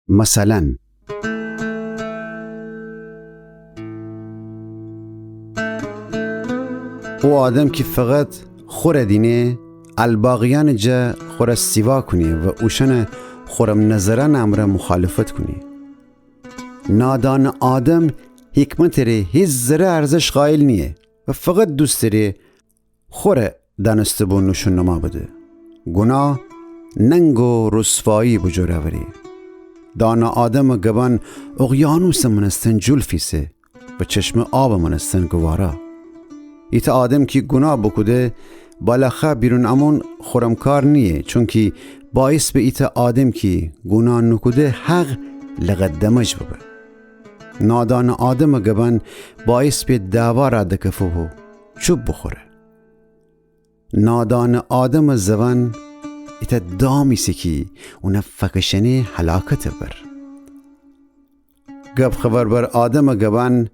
مثلا او آدم که فقط خوره دینه الباقیان جا خوره سیوا کنی و اوشن خورم نظران امره مخالفت کنی. نادان آدم حکمت ره هیچ ذره ارزش قائل نیه و فقط دوست ره خوره دانسته بون نشون نما بده. گناه ننگ و رسوایی بجوره وری. دانا آدم گبان اقیانوس منستن جلفیسه و چشم آب منستن گوارا. ایت آدم که گناه بکده بالاخه بیرون امون خورمکار نیه، چون که باعث به ایت آدم که گناه نکده حق لقدمش ببه. نادان آدم گبان باعث به دعوا را دکفه و چوب بخوره. نادان آدم زبان ایت دامی سکی اونه فکشنه حلاکت بر. گب خبر بر آدم گبان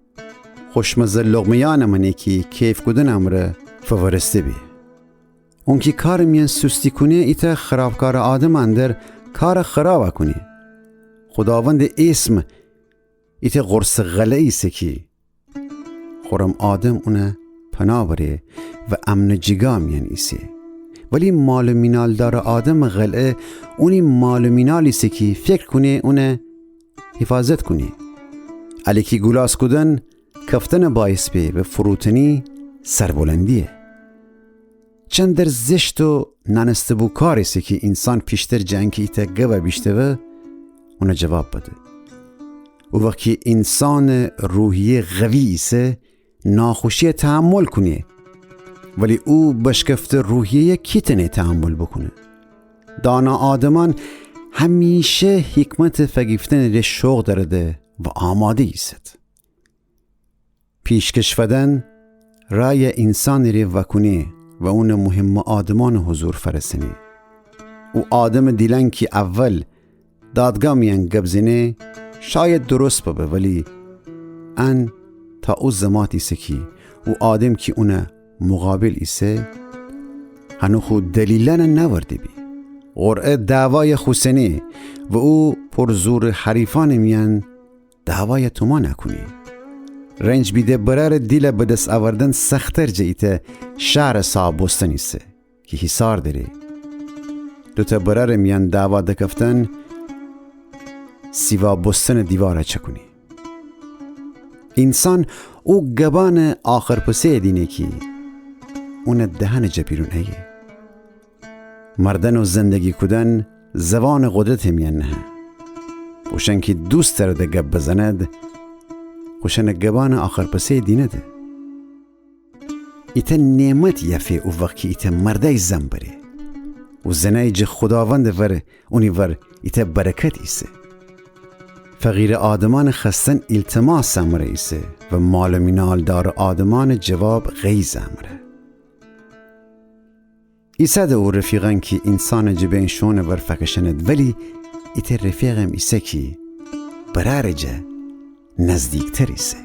خوشمزه لغمیان منی که کیف کدن امره فورسته بی. اون که کار میان سستی کنه ایت خرابکار آدم اندر کار خراب کنی. خداوند اسم ایت قرص غلعی سکی خورم آدم اونه پناه بره و امن جگا میان ایسه. ولی مال مینال دار آدم غلعه اونی مال مینالی سکی فکر کنه اونه حفاظت کنی. علی که گلاس کدن کفتن باعث به و فروتنی سربلندیه. چند در زشت و ننسته بو کاریسی که انسان پیشتر جنگی ایتا گوه بیشته و اونه جواب بده. او وقتی انسان روحیه قوی ایسه ناخوشی تحمل کنه، ولی او بشکفت روحیه کیتنه تحمل بکنه. دانا آدمان همیشه حکمت فگیفتن ره شوق درده و آماده ایست. پیشکش فدن رای انسان ره وکنه و اون مهم آدمان حضور فرسنه. او آدم دیلن که اول دادگاه میان گبزنه شاید درست ببه، ولی ان تا او زماتی سکی او آدم که اونه مقابل ایسه هنو خود دلیلن نورده بی. قرعه دعوای خوسنه و او پر زور حریفان میان دعوای تو ما نکنی. رنج بیده برار دیل بدست آوردن سختر جاییت شهر صاحب بستن ایسه که حسار داره. دوتا برار میان دعوا دکفتن سیوا بستن دیواره چکنی. انسان او گبان آخر پسه دینه که اون دهن جبیرون ایه. مردن و زندگی کدن زبان قدرت میان نه. خوشن که دوست درده گب بزند خوشن گبان آخر پسه دینه ده. ایتا نعمت یفه او وقتی ایتا مرده زن بره و زنه جه خداوند وره اونی ور ایتا برکت ایسه. فقیر آدمان خستن التماس امره ایسه و مال مینال دار آدمان جواب غیز امره. ایسه ده او رفیقن که انسان جبین شونه ور فکشند، ولی ایتا رفیقم ایسه که براره جه نزدیک تر ایسه.